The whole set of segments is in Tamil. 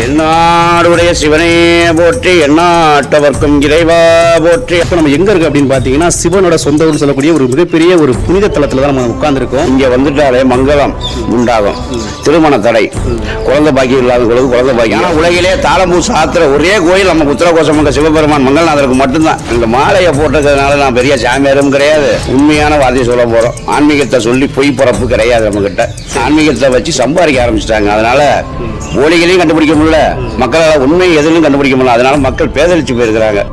எந்நாடுடைய சிவனே போற்றி, எந்நாட்டவர்க்கும் இறைவா போற்றி. இப்போ நம்ம எங்க இருக்கு அப்படின்னு பாத்தீங்கன்னா சிவனோட சொந்த ஊர் சொல்லக்கூடிய ஒரு மிகப்பெரிய ஒரு புனித தலத்துல தான் நம்ம உட்கார்ந்துருக்கோம். இங்க வந்துட்டாலே மங்களம் உண்டாகும். திருமண தடை, குழந்தை பாக்கியம் இல்லாதவங்களுக்கு குழந்தை பாக்கியம். ஆனால் உலகிலே தாளம்பூ சாத்திர ஒரே கோயில் நம்ம உத்தரகோசமங்க சிவபெருமான் மங்கள்நாதருக்கு மட்டும்தான். இந்த மாலையை போட்டதுனால நான் பெரிய சாமியாரும் கிடையாது. உண்மையான வார்த்தையை சொல்ல போறோம். ஆன்மீகத்தை சொல்லி பொய் பரப்பு கிடையாது. நம்ம கிட்ட ஆன்மீகத்தை வச்சு சம்பாதிக்க ஆரம்பிச்சிட்டாங்க. அதனால போலிகளையும் கண்டுபிடிக்க முடியல, மக்களால் உண்மை எதுவும் கண்டுபிடிக்க முடியல. அதனால மக்கள் பேதலிச்சு போயிருக்கிறாங்க.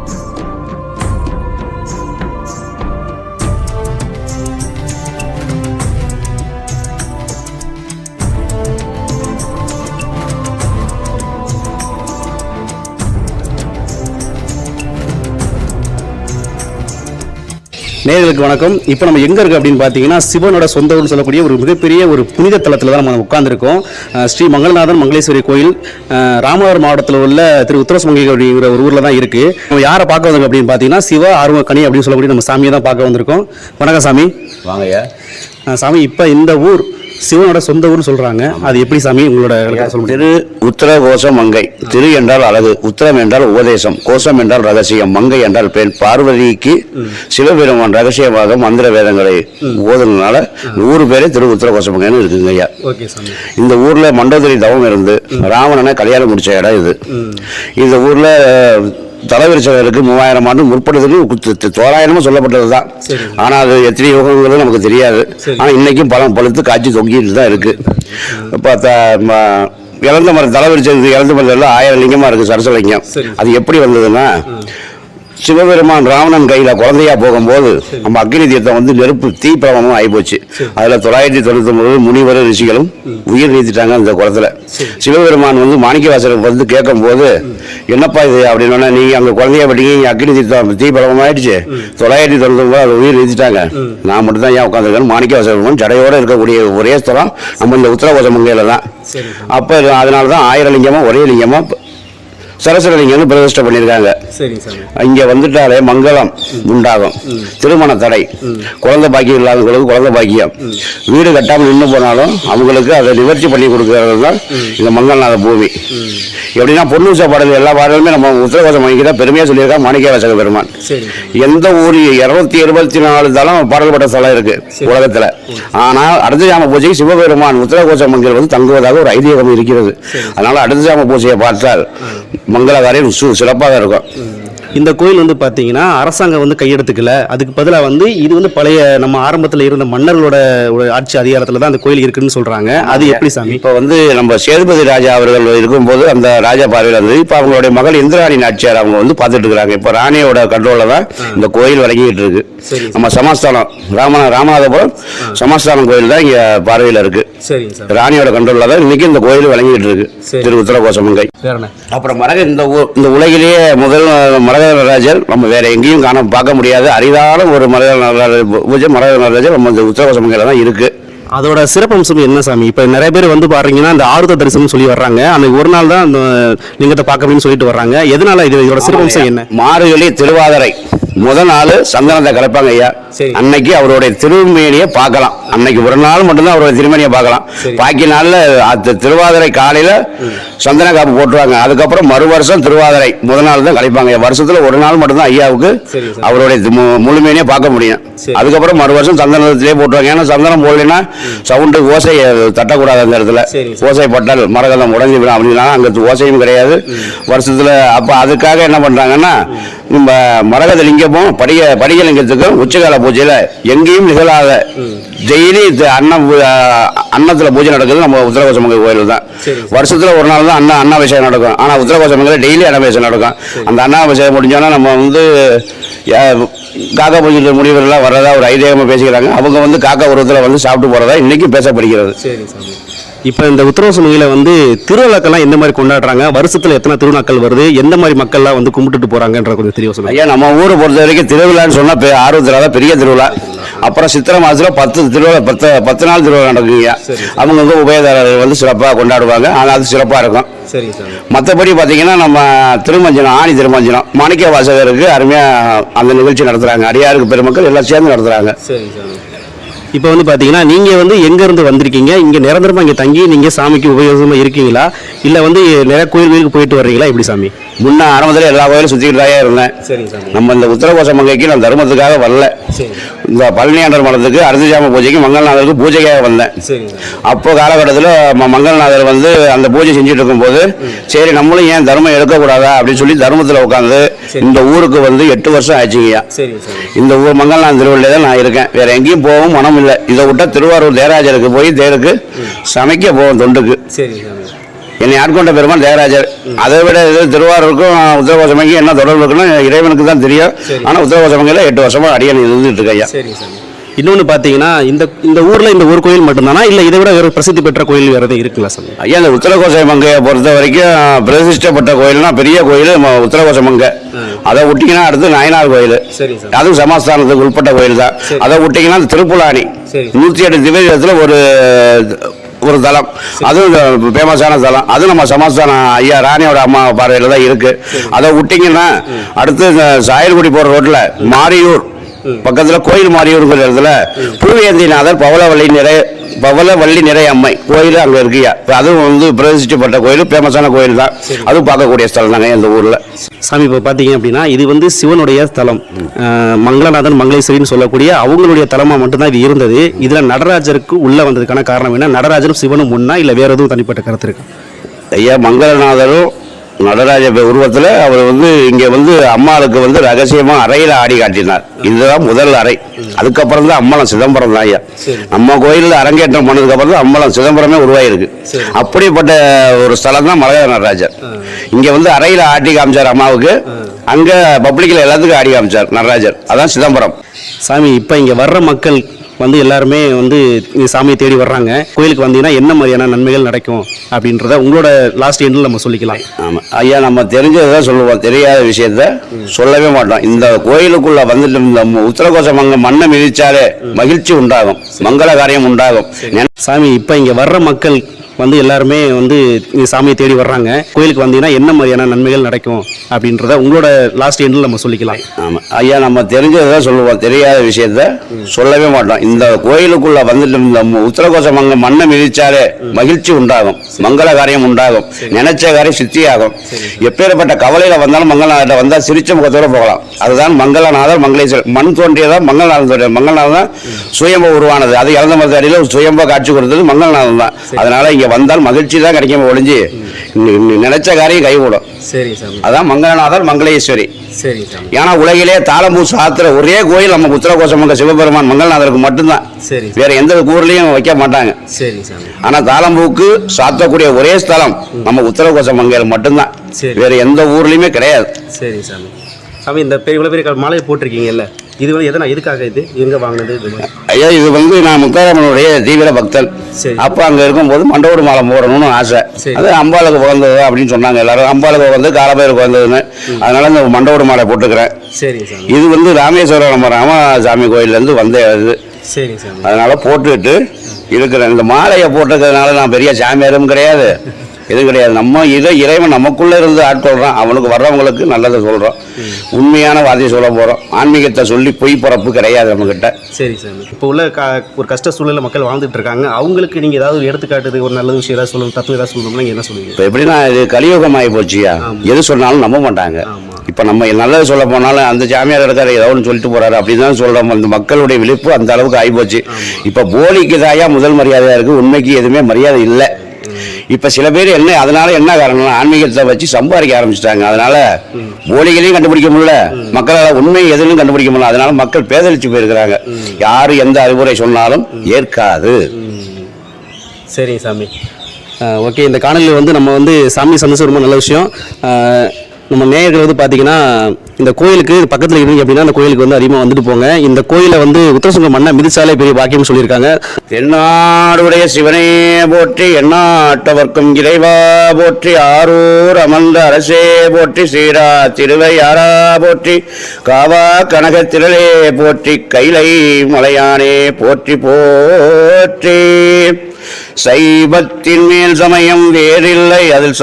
நேயர்களுக்கு வணக்கம். இப்போ நம்ம எங்க இருக்கு அப்படின்னு பாத்தீங்கன்னா சிவனோட சொந்த ஊர் சொல்லக்கூடிய ஒரு மிகப்பெரிய ஒரு புனித தலத்துல தான் நம்ம உட்கார்ந்துருக்கோம். ஸ்ரீ மங்கள்நாதன் மங்களேஸ்வரி கோயில் ராமநாதபுரம் மாவட்டத்தில் உள்ள திரு உத்தரகோசமங்கை அப்படிங்கிற ஒரு ஊர்ல தான் இருக்கு. நம்ம யாரை பார்க்க வந்திருக்கோம் அப்படின்னு பாத்தீங்கன்னா சிவ ஆர்வக்கணி அப்படின்னு சொல்லக்கூடிய நம்ம சாமியை தான் பார்க்க வந்திருக்கோம். வணக்கம் சாமி. வாங்கய்யா. சாமி, இப்போ இந்த ஊர் சிவனோட சொந்த ஊர்னு சொல்றாங்க, அது எப்படி சாமி உங்களோட திரு உத்தரகோசம் மங்கை. திரு என்றால் அழகு, உத்தரம் என்றால் உபதேசம், கோஷம் என்றால் ரகசியம், மங்கை என்றால் பெண். பார்வதிக்கு சிவபெருமான் ரகசியமாக மந்திர வேதங்களை ஓதுனால ஊர் பேரே திரு உத்தரகோசமங்கைன்னு இருக்குங்க ஐயா. இந்த ஊர்ல மண்டோதரி தவம் இருந்து ராவணனை கல்யாணம் முடிச்ச இடம் இது. இந்த ஊர்ல தலைவிரிச்சவருக்கு 3000 ஆண்டு முற்படுதல் தோராயமா சொல்லப்பட்டது தான். ஆனா அது எத்தனை யோகங்களும் நமக்கு தெரியாது. ஆனா இன்னைக்கும் பழம் பழுத்து காய்ச்சி தொங்கிட்டு தான் இருக்கு. இழந்த மரம் தலைவிரிச்சது இழந்த மரத்தில் 1000 லிங்கமா இருக்கு. சரசலிங்கம். அது எப்படி வந்ததுன்னா, சிவபெருமான் ராவணன் கையில குழந்தையா போகும்போது நம்ம அக்னி தீர்த்தம் வந்து நெருப்பு தீ பிரபமும் ஆகிப்போச்சு. அதுல 999 முனிவர் ரிஷிகளும் உயிர் நீத்திட்டாங்க அந்த குளத்துல. சிவபெருமான் வந்து மாணிக்கவாசலுக்கு வந்து கேட்கும் போது, என்னப்பா இது அப்படின்னா, நீங்க அங்க குழந்தைய பட்டிங்க, அக்னி தீர்த்தம் தீ பிரபம் ஆயிடுச்சு, 999 அது உயிர் நீத்திட்டாங்க, நான் மட்டும் தான் ஏன் உட்காந்துருக்கேன். மாணிக்கவாசல் ஜடையோட இருக்கக்கூடிய ஒரே ஸ்தலம் நம்ம இந்த உத்தரகோசமங்கையில தான். அப்ப அதனாலதான் 1000 லிங்கமா ஒரே லிங்கமா சரஸ்வரலிங்கன்னு பிரதிஷ்டை பண்ணியிருக்காங்க. இங்க வந்துட்டாலே மங்களம் உண்டாகும். திருமண தடை, குழந்தை பாக்கியம் இல்லாதவங்களுக்கு குழந்தை பாக்கியம், வீடு கட்டாமல் நின்று போனாலும் அவங்களுக்கு அதை நிவர்த்தி பண்ணி கொடுக்கறது தான் இந்த மங்கள்நாத பூமி. எப்படின்னா பொன்னூச பாடல் எல்லா பாடலுமே நம்ம உத்தரகோசம் வாங்கிக்கிட்ட பெருமையா சொல்லியிருக்காங்க மாணிக்கவாசக பெருமான். எந்த ஊர் 224 தளம் பாடல்பட்ட ஸ்தலம் இருக்கு உலகத்துல. ஆனால் அடுத்த ஜாம பூஜைக்கு சிவபெருமான் உத்தரகோச மங்கல் வந்து தங்குவதாக ஒரு ஐதீகம் இருக்கிறது. அதனால அடுத்த ஜாம பூஜையை பார்த்தால் மங்களகாரியம் சிறப்பாக இருக்கும். இந்த கோயில் வந்து பார்த்தீங்கன்னா அரசாங்கம் வந்து கையெடுத்துக்கல, அதுக்கு பதிலாக வந்து இது வந்து பழைய நம்ம ஆரம்பத்தில் இருந்த மன்னர்களோட ஆட்சி அதிகாரத்தில் தான் அந்த கோயில் இருக்குன்னு சொல்றாங்க. அது எப்படி சாமி? இப்போ வந்து நம்ம சேதுபதி ராஜா அவர்கள் இருக்கும்போது அந்த ராஜா பார்வையில் இருந்தது. இப்போ அவங்களுடைய மகள் இந்திராணி நாச்சியார் அவங்க வந்து பார்த்துட்டு இருக்கிறாங்க. இப்போ ராணியோட கண்ட்ரோலில் தான் இந்த கோயில் வழங்கிட்டு இருக்கு. நம்ம சமஸ்தானம் ராமநாதபுரம் சமஸ்தானம் கோயில் தான் இங்க பார்வையில் இருக்கு. ராணியோட கண்ட்ரோலில் தான் இன்னைக்கு இந்த கோயில் வழங்கிட்டு இருக்கு, திரு உத்தரகோசமங்கை. அப்புறம் இந்த உலகிலேயே முதல் மரக நடராஜர் நம்ம வேற எங்கேயும் பார்க்க முடியாது. அரிதான ஒரு மரக நடராஜர் நம்ம இந்த உத்தரகோசமங்கையில தான் இருக்கு. அதோட சிறப்பம்சம் என்ன சாமி? இப்ப நிறைய பேர் வந்து பாருங்கன்னா இந்த ஆருத தரிசனம் சொல்லி வர்றாங்க, அன்னைக்கு ஒரு நாள் தான் அந்த லிங்கத்தை பார்க்க அப்படின்னு சொல்லிட்டு வர்றாங்க. எதனால இதோட சிறப்பம்சம் என்ன? மார்கழி திருவாதிரை முதல் நாள் சந்தனத்தை கலப்பாங்க ஐயா. அன்னைக்கு அவருடைய திருமேனியை பார்க்கலாம். அன்னைக்கு ஒரு நாள் மட்டும்தான் அவருடைய திருமேனியை பார்க்கலாம். பாக்கி நாள்ல திருவாதிரை காலையில சந்தன காப்பு போட்டுருவாங்க. அதுக்கப்புறம் மறு வருஷம் திருவாதிரை முதல் நாள் தான் கலைப்பாங்க. வருஷத்துல ஒரு நாள் மட்டும்தான் ஐயாவுக்கு அவருடைய முழுமையினே பார்க்க முடியும். அதுக்கப்புறம் மறு வருஷம் சந்தனத்திலே போட்டுருவாங்க. ஏன்னா சந்தனம் போடலைன்னா சவுண்டு ஓசை தட்டக்கூடாது. அந்த இடத்துல ஓசை பட்டால் மரகதம் உடஞ்சி விடும் அப்படின்னா அங்க ஓசையும் கிடையாது வருஷத்துல. அப்ப அதுக்காக என்ன பண்றாங்கன்னா, நம்ம மரகத லிங்கமும் படிகலிங்கத்துக்கும் உச்சகால பூஜையில எங்கேயும் நிகழாத டெய்லி அன்னத்துல பூஜை நடக்குது நம்ம உத்தரகோசமங்கை கோயில் தான். வருஷத்துல ஒரு நாள் தான் அன்னாபிஷேகம் நடக்கும். ஆனா உத்தரகோசமங்கையில டெய்லி அன்னாபிஷேகம் நடக்கும். அந்த அன்னாபிஷேகம் முடிஞ்சோன்னா நம்ம வந்து காக்கா பூஜை முடிவுகள்லாம் வர்றதா ஒரு ஐதீகமாக பேசிக்கிறாங்க. அவங்க வந்து காக்கா உருவத்தில் வந்து சாப்பிட்டு போறதா இன்னைக்கு பேசப்படுகிறது. இப்போ இந்த உத்தரகோசமங்கையில வந்து திருவிழாக்கள்லாம் எந்த மாதிரி கொண்டாடுறாங்க? வருஷத்துல எத்தனை திருவிழாக்கள் வருது? எந்த மாதிரி மக்கள்லாம் வந்து கும்பிட்டுட்டு போறாங்கன்ற கொஞ்சம் தெரிய சொல்லுங்க ஐயா. நம்ம ஊரை பொறுத்த வரைக்கும் திருவிழான்னு சொன்னா ஆர்வத்தில் தான் பெரிய திருவிழா. அப்புறம் சித்திரை மாதத்துல 10 நாள் திருவிழா நடக்குங்க. அவங்க வந்து உபயதாரர்கள் வந்து சிறப்பாக கொண்டாடுவாங்க. ஆனால் அது சிறப்பாக இருக்கும். மற்றபடி பார்த்தீங்கன்னா நம்ம திருமஞ்சனம், ஆணி திருமஞ்சனம் மாணிக்க வாசகருக்கு அருமையாக அந்த நிகழ்ச்சி நடத்துகிறாங்க. அடியாருக்கு பெருமக்கள் எல்லாம் சேர்ந்து நடத்துகிறாங்க. இப்போ வந்து பார்த்தீங்கன்னா நீங்கள் வந்து எங்கேருந்து வந்திருக்கீங்க? இங்கே நிரந்தரமாக இங்கே தங்கி நீங்கள் சாமிக்கு உபயோகமாக இருக்கீங்களா? இல்லை வந்து நிறைய கோயிலுக்கு போயிட்டு வர்றீங்களா எப்படி சாமி? முன்ன ஆரம்பத்தில் எல்லா கோயிலும் சுற்றிக்கிட்டு தான் இருந்தேன். சரிங்க சாமி. நம்ம இந்த உத்தரகோச மங்கைக்கு நான் தர்மத்துக்காக வரல. இந்த பழனியாண்டர் மடத்துக்கு அர்த்தஜாம பூஜைக்கு மங்கள்நாதருக்கு பூஜைக்காக வந்தேன். அப்போ காலகட்டத்தில் மங்கள்நாதர் வந்து அந்த பூஜை செஞ்சுட்டு இருக்கும்போது சரி நம்மளும் ஏன் தர்மம் எடுக்கக்கூடாதா அப்படின்னு சொல்லி தர்மத்தில் உட்காந்து இந்த ஊருக்கு வந்து 8 வருஷம் ஆச்சுங்கய்யா. இந்த ஊர் மங்கள்நாதன் திருவள்ளியில் தான் நான் இருக்கேன். வேற எங்கேயும் போகவும் மனம் இல்லை. இதை விட்டா திருவாரூர் தேராஜருக்கு போய் தேருக்கு சமைக்க போவோம் தொண்டுக்கு. என்னை ஆட்கொண்ட பெருமான் தேவராஜர். அதை விட இது திருவாரூருக்கும் உத்தரகோசமங்கைக்கும் என்ன தொடர்பு இருக்குன்னு இறைவனுக்கு தான் தெரியும். ஆனால் உத்தரகோசமங்கையில் 8 வருஷமா அடியன் இருந்துட்டு இருக்கையா. இன்னொன்று பார்த்தீங்கன்னா இந்த ஊரில் இந்த ஒரு கோயில் மட்டும்தானா இல்லை இதை விட வேறு பிரசித்தி பெற்ற கோயில் வேறு எதுவும் இருக்குங்களா சார்? ஐயா, இந்த உத்தரகோச மங்கையை பொறுத்த வரைக்கும் பிரதிஷ்டப்பட்ட கோயில்னா பெரிய கோயில் உத்தரகோச மங்கை. அதை விட்டிங்கன்னா அடுத்து நாயனார் கோயில், அதுவும் சமஸ்தானத்துக்கு உட்பட்ட கோயில் தான். அதை விட்டிங்கன்னா திருப்புலானி 108 திவ்யத்தில் ஒரு தலம், அதுவும் ஃபேமஸான தலம். அது நம்ம சமஸ்தானம் ஐயா ராணியோட அம்மா பார்வையில் தான் இருக்கு. அதை விட்டிங்கன்னா அடுத்து இந்த சாயல்குடி போகிற ரோட்டில் மாரியூர் பக்கத்தில் கோயில் மாரியூருங்கிற இடத்துல பூவேந்திநாதர் பவளவள்ளி நிறை அம்மை கோயில் அங்கே இருக்கியா. அதுவும் வந்து பிரதிஷ்டப்பட்ட கோயில், ஃபேமஸான கோயில் தான். அதுவும் பார்க்கக்கூடிய ஸ்தலம் தாங்க இந்த ஊரில். சாமி இப்போ பார்த்தீங்க அப்படின்னா இது வந்து சிவனுடைய தலம், மங்களநாதன் மங்களேஸ்வரின்னு சொல்லக்கூடிய அவங்களுடைய தலமாக மட்டும்தான் இது இருந்தது. இதில் நடராஜருக்கு உள்ளே வந்ததுக்கான காரணம் என்ன? நடராஜரும் சிவனும் ஒன்றா இல்லை வேறு எதுவும் தனிப்பட்ட கருத்து இருக்கு? ஐயா, மங்களநாதரும் நடராஜ உருவத்தில் அவர் வந்து இங்கே வந்து அம்மாளுக்கு வந்து ரகசியமாக அறையில் ஆடி காட்டினார். இதுதான் முதல் அறை. அதுக்கப்புறம் தான் அம்மலம் சிதம்பரம் தான் ஐயா. நம்ம கோயிலில் அரங்கேற்றம் பண்ணதுக்கப்புறம் தான் அம்மலம் சிதம்பரமே உருவாயிருக்கு. அப்படிப்பட்ட ஒரு ஸ்தலம் தான் மலையாள நடராஜர். இங்கே வந்து அறையில் ஆட்டி காமிச்சார் அம்மாவுக்கு, அங்கே பப்ளிக்கில் எல்லாத்துக்கும் ஆடி காமிச்சார் நடராஜர். அதான் சிதம்பரம். சாமி, இப்போ இங்கே வர்ற மக்கள் வந்து எல்லாருமே வந்து சாமியை தேடி வர்றாங்க. கோயிலுக்கு வந்தீங்கன்னா என்ன மாதிரியான நன்மைகள் நடக்கும் அப்படின்றத உங்களோட லாஸ்ட் எண்டில் நம்ம சொல்லிக்கலாம். ஆமாம் ஐயா, நம்ம தெரிஞ்சதான் சொல்லுவோம், தெரியாத விஷயத்த சொல்லவே மாட்டோம். இந்த கோயிலுக்குள்ள வந்துட்டு இந்த உத்தரகோச மண்ணை மிதிச்சாலே மகிழ்ச்சி உண்டாகும், மங்கள காரியம் உண்டாகும். சாமி, இப்போ இங்கே வர்ற மக்கள் வந்து எல்லாருமே வந்து சாமியை தேடி வர்றாங்க. கோயிலுக்கு வந்தீங்கன்னா என்ன மாதிரியான நன்மைகள் நடக்கும் அப்படின்றத உங்களோட லாஸ்ட் எண்டில் நம்ம சொல்லிக்கலாம். ஆமாம் ஐயா, நம்ம தெரிஞ்சதான் சொல்லுவோம், தெரியாத விஷயத்த சொல்லவே மாட்டோம். இந்த கோயிலுக்குள்ள வந்துட்டு இந்த உத்தரகோச மண்ணை மிதிச்சாலே மகிழ்ச்சி உண்டாகும், மங்கள காரியம் உண்டாகும், நினைச்ச காரியம் சித்தியாகும். எப்பேற்பட்ட கவலையில வந்தாலும் மங்களநாதர் வந்தால் சிரிச்ச முகத்தோடு போகலாம். அதுதான் மங்களநாதர் மங்களேஸ்வரர். மண் தோன்றியதான் மங்களநாதன். மங்களநாதன் தான் சுயம்ப உருவானது. அது இறந்த மருத்துவ சுயம்ப காட்சி கொடுத்தது மங்களநாதன் தான். அதனால இங்க வந்தால் மகிழ்ச்சி தான் கிடைக்கும் ஒழிஞ்சு நினைச்ச காரியம் கைகூடும். சரி சாமி. அதான் மங்களநாதர் மங்களேஸ்வரி. சரி சாமி. ஏன்னா உலகிலே தாளம்பூ சாத்திர ஒரே கோயில் நம்ம உத்தரகோச மங்க சிவபெருமான் மங்களநாதருக்கு மட்டும்தான். சரி. வேற எந்த ஊர்லயும் வைக்க மாட்டாங்க. சரி சாமி. ஆனா தாளம்பூக்கு சாத்தக்கூடிய ஒரே ஸ்தலம் நம்ம உத்தரகோச மங்கையில் மட்டும்தான். வேற எந்த ஊர்லயுமே கிடையாது. சரி சாமி. சாமி, இந்த இவ்வளவு பெரிய மாலையை போட்டிருக்கீங்கல்ல, இது வந்து எதுக்காக இது எங்க வாங்கினது? ஐயா, இது வந்து நான் முத்தாரம்மனுடைய தீவிர பக்தன். அப்போ அங்கே இருக்கும்போது மண்டோடு மாலை போடணும்னு ஆசை. அது அம்பாளுக்கு பிறந்தது அப்படின்னு சொன்னாங்க எல்லாரும். அம்பாளுக்கு வந்து காலபைருக்கு வந்ததுன்னு, அதனால இந்த மண்டோடு மாலை போட்டுக்கிறேன். சரி. இது வந்து ராமேஸ்வரம் நம்ம ராமசாமி கோயிலேருந்து வந்த இது. சரி சாமி. அதனால போட்டுக்கிட்டு இருக்கிறேன். இந்த மாலையை போட்டுக்கிறதுனால நான் பெரிய சாமியாரும் கிடையாது, எதுவும் கிடையாது. நம்ம இறைவன் நமக்குள்ள இருந்து ஆட்கொள்றான். அவனுக்கு வர்றவங்களுக்கு நல்லதை சொல்றோம், உண்மையான வார்த்தையை சொல்ல போறோம். ஆன்மீகத்தை சொல்லி பொய் பரப்பு கிடையாது நம்ம கிட்ட. சரி சார். இப்போ உள்ள ஒரு கஷ்ட சூழலில் மக்கள் வாழ்ந்துட்டு இருக்காங்க. அவங்களுக்கு நீங்க ஏதாவது ஒரு எடுத்துக்காட்டுது ஒரு நல்ல விஷயம் ஏதாவது சொல்லணும், தத்துவம் ஏதாவது சொல்லணும்னா நீங்க என்ன சொல்லுவீங்க? இப்போ எப்படின்னா இது கலியுகம் ஆகி போச்சியா, எது சொன்னாலும் நம்ப மாட்டாங்க. இப்போ நம்ம நல்லது சொல்ல போனாலும் அந்த சாமியார் இருக்காரு ஏதோ ஒன்று சொல்லிட்டு போறாரு அப்படின்னு தான் சொல்றோம். அந்த மக்களுடைய விழிப்பு அந்த அளவுக்கு ஆகிப்போச்சு. இப்போ போலிக்கு தாயா முதல் மரியாதையா இருக்கு, உண்மைக்கு எதுவுமே மரியாதை இல்லை. இப்ப சில பேர் அதனால என்ன காரணம், ஆன்மீகத்தை வச்சு சம்பாதிக்க ஆரம்பிச்சிட்டாங்க. அதனால போலிகளையும் கண்டுபிடிக்க முடியல, மக்களால் உண்மை எதுன்னு கண்டுபிடிக்க முடியல. அதனால மக்கள் பேதலிச்சு போயிருக்கிறாங்க. யாரு எந்த அறிவுரை சொன்னாலும் ஏற்காது. சரிங்க சாமி. ஓகே, இந்த காணொலியில் வந்து நம்ம வந்து சாமி சந்தோஷம் ரொம்ப நல்ல விஷயம். நம்ம நேயர்கள் வந்து பார்த்தீங்கன்னா இந்த கோயிலுக்கு பக்கத்தில் இருந்தீங்க அப்படின்னா அந்த கோயிலுக்கு வந்து அதிகமாக வந்துட்டு போங்க. இந்த கோயிலை வந்து உத்தரசுங்க மண்ணை மிதிச்சாலே பெரிய பாக்கியம்னு சொல்லியிருக்காங்க. தென்னாடுடைய சிவனே போற்றி, எண்ணாட்டவர்க்கும் இறைவா போற்றி, ஆரூர் அமர்ந்த அரசே போற்றி, சீரா திருவையாரா போற்றி, காவா கனக திரளே போற்றி, கைலை மலையானே போற்றி போற்றி. சைவத்தின் மேல் சமயம் வேறில்லை அதில்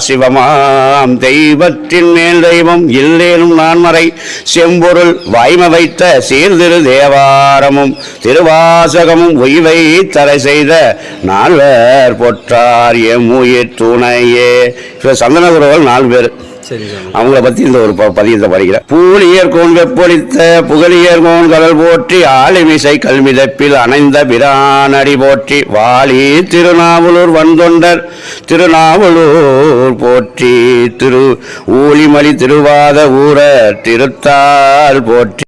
சிவமாம் தெய்வத்தின் மேல் தெய்வம் இல்லேனும் நான்மறை செம்பொருள் வாய்மை வைத்த சீர்திரு தேவாரமும் திருவாசகமும் உய்வை தரை செய்த நால்வர் பொற்றார் எம்முயிர் துணையே. சந்தனகுரவர்கள் 4 பேர். அவங்கள பத்தி இந்த ஒரு பதியத்தை படிக்கிறேன். பூலியர்கோன் வெப்பொழித்த புகழியர்கோன் கடல் போற்றி ஆலிமிசை கல்மிதப்பில் அணைந்த பிரானடி போற்றி வாலி திருநாவலூர் வந்தொண்டர் திருநாவலூர் போற்றி திரு ஊழிமலி திருவாத ஊர திருத்தால் போற்றி.